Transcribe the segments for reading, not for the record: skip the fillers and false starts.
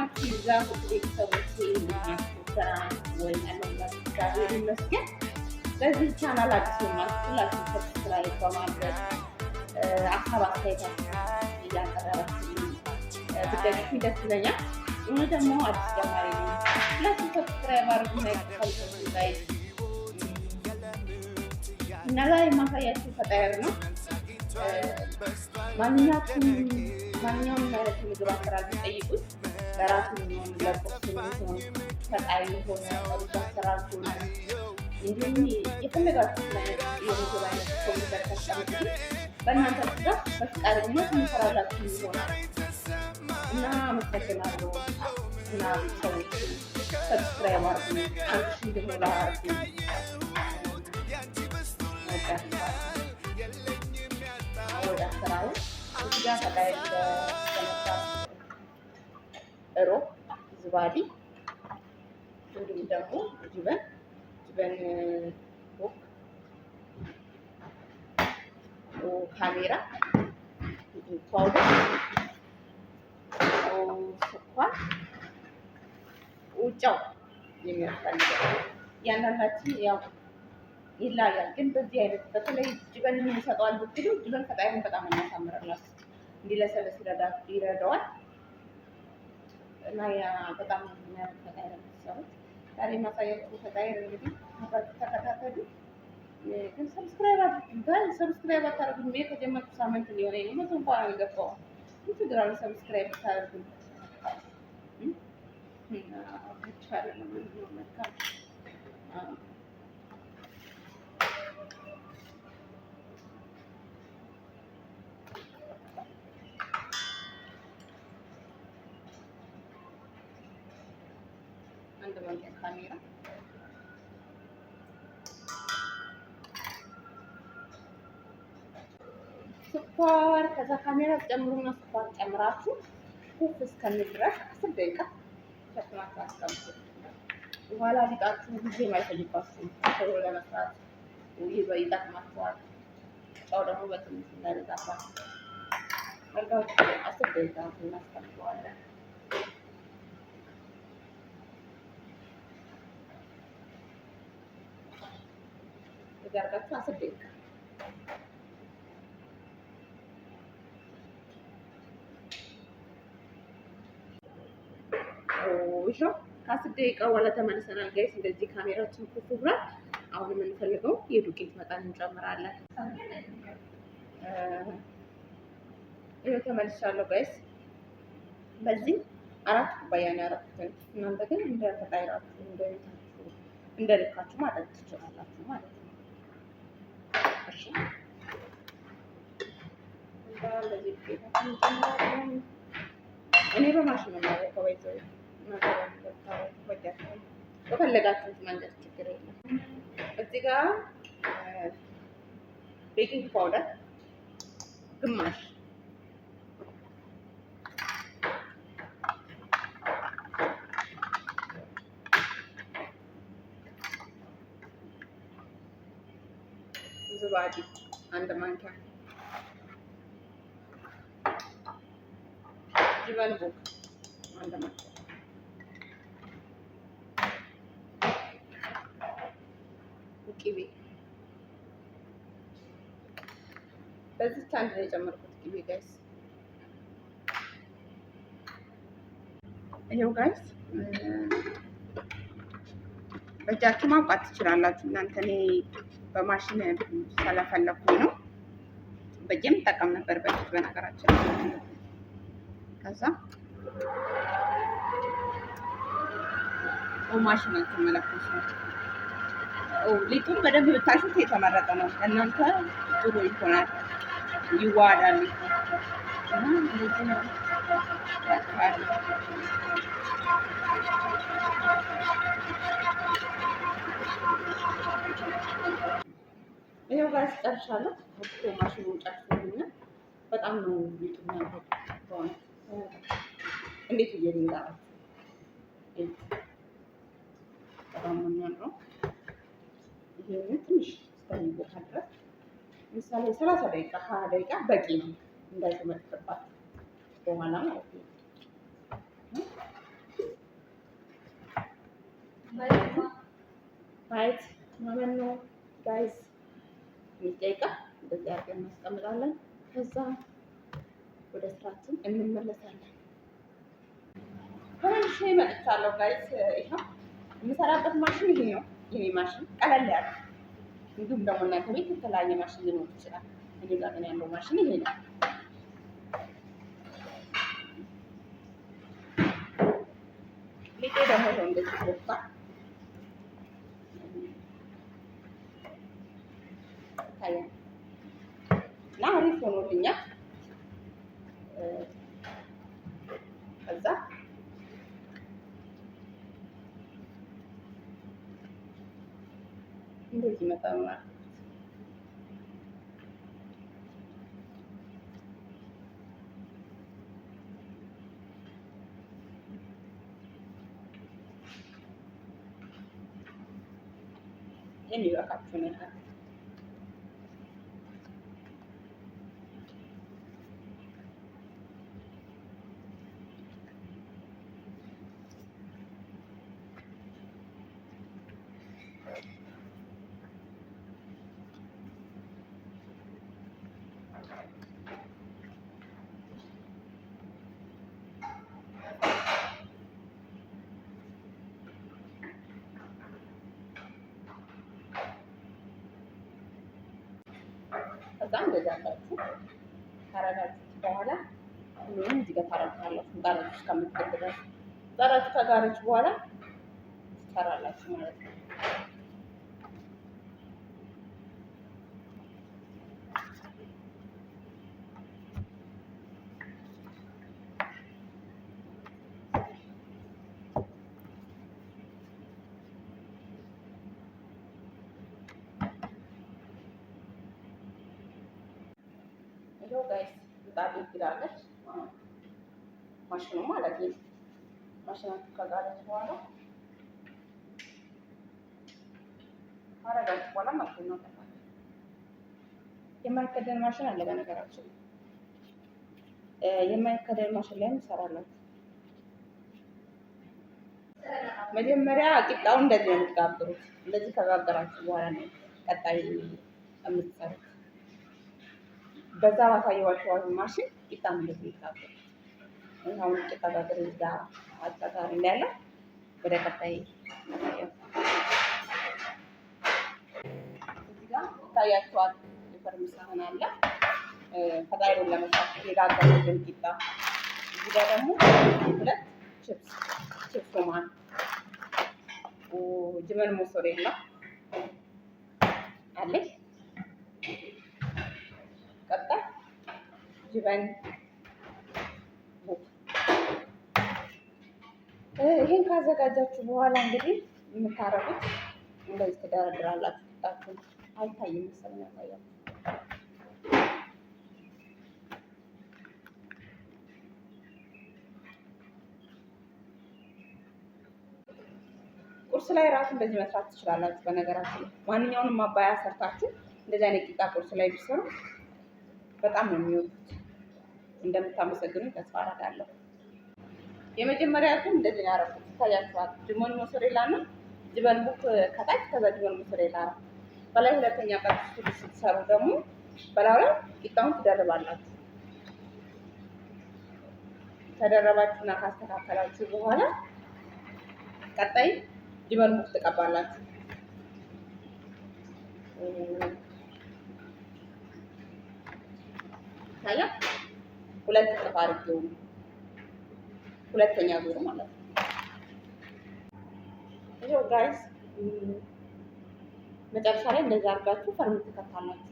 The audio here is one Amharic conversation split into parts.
ሰላማችሁ ይብዛ ቤተሰቦቼ። ወይ እግዚአብሔር ይመስገን። በዚህ ቻናል አዲስ የሆናችሁ ሁላችሁም ሰብስክራይብ በማድረግ ሀሳብ አስተያየታችሁን እያቀረባችሁ ብትደግፉኝ ደስ ይለኛል። እኔ ደግሞ አዲስ ጀማሪ ነኝ። ሁላችሁም ሰብስክራይብ አድርጉ። እና ላይ የማሳያችሁ ፈጣየር ነው። ማንኛውም አይነት ምግብ አሰራር ቢጠይቁት በራሱ የሚሆን ለቁርስ የሚሆን ፈጣሪ የሆነ ሩዝ አሰራር ሆነ እንዲሁም የፈለጋችሁት አይነት የምግብ አይነት ኮምፒውተር ተቀምጡ በእናንተ ጋር በፍቃደኝነት እንሰራላችሁ ይሆናል እና አመሰግናለሁ። እና ሰዎች ሰብስክራይብ አድርጉ። 1000 እንድሞላ አድርጉ። ወደ አሰራሩ እዚህ ጋር ፈጣየር ለመስራት እሮብ፣ ዝባዲ እንዲሁም ደግሞ ጅበን ቦክ፣ ካሜራ፣ ፓውደር፣ ስኳር፣ ጨው የሚያስፈልገው እያንዳንዳችን ያው ይለያል። ግን በዚህ አይነት በተለይ ጅበን የሚሰጠዋል ብትሉ ጅበን ፈጣየሩን በጣም እናሳምራላችሁ። እንዲለሰለስ ይረዳዋል እና ያ በጣም የሚያምር ፈጣየር የምትሰሩት ዛሬ ማሳያችሁ ፈጣየር እንግዲህ አብራችሁ ተከታተሉ። ግን ሰብስክራይብ አድርጉ። ሰብስክራይብ አታደርጉ። እኔ ከጀመርኩ ሳምንት ሊሆነኝ ነው። መቶ እንኳን አልገባሁም። ግራዊ ሰብስክራይብ ታደርጉ ይቻለ ነው መልካም አንድ ማንኪያ ካሜራ፣ ስኳር፣ ከዛ ካሜራ ጨምሩና ስኳር ጨምራችሁ ኩፍ እስከሚል ድረስ 10 ደቂቃ ሸፍናችሁ አስቀምጡ። በኋላ ሊጣችሁ ጊዜ የማይፈጅባችሁ ቶሎ ለመስራት ይጠቅማችኋል። ጨው ደግሞ በትንሽ እንዳይበዛባችሁ አድርጋችሁ 10 ደቂቃ እናስቀምጠዋለን። ያርጋችሁ 10 ደቂቃ ይሄ ከ10 ደቂቃ በኋላ ተመልሰናል ጋይስ። እንደዚህ ካሜራችን ኩፍ ብሏል። አሁን የምንፈልገው የዱቄት መጠን እንጨምራለን። ይሄ ተመልሻለሁ ጋይስ። በዚህ 4 ኩባያ ነው ያደረኩት። እናንተ ግን እንደ ፈጣየራችሁ እንደ ልካችሁ ማድረግ ትችላላችሁ ማለት ነው። እሺ እኔ በማሽን ነው የማደርገው። በፈለጋችሁት መንገድ ችግር የለም። እዚህ ጋር ቤኪንግ ፓውደር ግማሽ፣ ዝባዲ 1 ማንኪያ፣ ጅበን ቦክ 1 ማንኪያ፣ ቅቤ በዚህ አንድ ላይ የጨመርኩት ቅቤ ጋይስ። ይሄው ጋይስ በእጃችሁ ማውጣት ትችላላችሁ እናንተ። እኔ በማሽን ስለፈለኩኝ ነው። በእጄም ጠቀም ነበር በፊት በነገራችን። ከዛ ማሽን ተመለከቱ ነው። ሊጡን በደንብ ብታሹት የተመረጠ ነው። እናንተ ጥሩ ይሆናል፣ ይዋሃዳል እና እንደዚህ ነው። ይሄው ጋር ጨርሻለሁ። ማሽኑን ጨርሶልኛል። በጣም ነው ሊጡ የሚያምረው። እንዴት እየሊንጋራችሁ በጣም ነው የሚያምረው። ይሄን ትንሽ እስከሚቦካ ድረስ ምሳሌ 30 ደቂቃ 20 ደቂቃ በቂ ነው። እንዳይተመጥባት በኋላ ማለት ነው። ማየት ማመን ነው ጋይስ። ትንሽ ደቂቃ እንደዚህ አድርገን እናስቀምጣለን። ከዛ ወደ ስራችን እንመለሳለን። ተመልሼ መጥቻለሁ ጋይስ። ይኸው የምሰራበት ማሽን ይሄ ነው። የኔ ማሽን ቀለል ያለ፣ እንዲሁም ደግሞ እናንተ ቤት የተለያየ ማሽን ሊኖር ይችላል። እኔ ጋር ግን ያለው ማሽን ይሄ ነው። ሊጤ ደግሞ ነው እንደዚህ ቦታ ታያ እና አሪፍ ሆኖልኛል። ከዛ እንደዚህ መጣና የሚበቃችሁን ያህል ከዛ እንደዚህ አላችሁ ካረጋችሁ በኋላ ሁሉንም እዚህ ጋር ታረጋላችሁ። ጋራችሁ እስከምትገባ ድረስ ጋራችሁ ከጋረች በኋላ ትሰራላችሁ ማለት ነው። ይሄው ጋይስ ምጣድ ትላለች ማሽኑ ማለት ነው። ማሽናችሁ ከጋለች በኋላ አረጋችሁ በኋላ ማሽኑ ነው ተፋ የማይከደን ማሽን አለ። በነገራችን የማይከደን ማሽን ላይ እንሰራላችሁ። መጀመሪያ ቂጣው እንደዚህ ነው የምትጋግሩት። እንደዚህ ከጋገራችሁ በኋላ ነው ቀጣይ የምትሰሩት። በዛ ባሳየኋችሁ ማሽን ቂጣ እንደዚህ ይጋገራል። አሁን ቂጣ ጋግር እዛ አጣጣሪ እንዳለ ወደ ቀጣይ ማሳየው እዚህ ጋር ታያችኋል። የፈርም ሳህን አለ ፈጣይሩን ለመስራት የጋገሩትን ቂጣ። እዚህ ጋር ደግሞ ሁለት ቺፕስ ሮማን ጅመን ሞሶሬላ አለች። ቀጣይ ጅበን ቡክ። ይሄን ካዘጋጃችሁ በኋላ እንግዲህ የምታረጉት እንደዚህ ትደረድራላችሁ። ቂጣችሁን አይታይም መሰለኝ ያሳያል። ቁርስ ላይ ራሱ እንደዚህ መስራት ትችላላችሁ። በነገራችን ላይ ማንኛውንም ማባያ ሰርታችሁ እንደዚህ አይነት ቂጣ ቁርስ ላይ ቢሰሩ በጣም ነው የሚወዱት። እንደምታመሰግኑ ተስፋ አደርጋለሁ። የመጀመሪያ ግን እንደዚህ ያደረኩት ታያችኋል። ጅመን ሞሶሬላ እና ጅበን ቡክ ከታች፣ ከዛ ጅበን ሞሶሬላ በላይ። ሁለተኛ ቀን ስትሰሩ ደግሞ በላዩ ላይ ቂጣውን ትደርባላችሁ። ተደረባችሁና ካስተካከላችሁ በኋላ ቀጣይ ጅበን ቡክ ትቀባላችሁ። ታያ ሁለት ጥፍ አድርጌው ሁለተኛ ዙር ማለት ነው። ይሄው ጋይስ መጨረሻ ላይ እንደዛ አድርጋችሁ ፈርም ትከታላችሁ።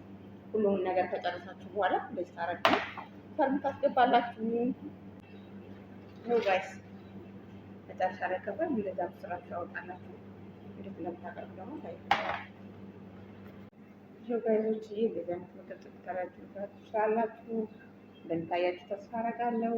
ሁሉንም ነገር ከጨረሳችሁ በኋላ እንደዚህ ታረጋችሁ ፈርም ታስገባላችሁ። ይሄው ጋይስ መጨረሻ ላይ ከፈርም እንደዛ ስራችሁ አወጣላችሁ። እንዴት እንደምታቀርቡ ደግሞ ታይታላችሁ። ይሄው ጋይሶች እንደዚህ አይነት ምግብ ትሰራላችሁ እንደምታያችሁ ተስፋ አደርጋለሁ።